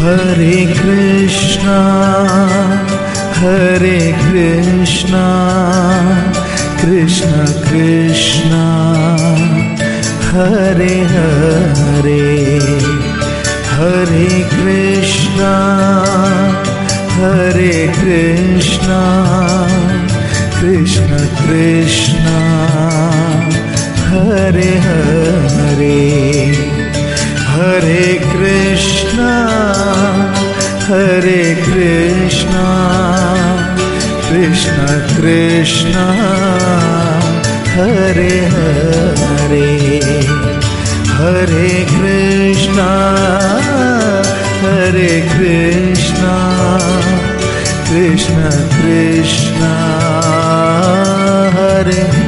Hare Krishna, Hare Krishna, Krishna Krishna, Hare Hare, Hare Krishna, Hare Krishna, Krishna Krishna, Hare Hare, Hare Krishna, Hare Krishna, Krishna Krishna, Hare Hare, Hare Krishna, Hare Krishna, Krishna Krishna, Hare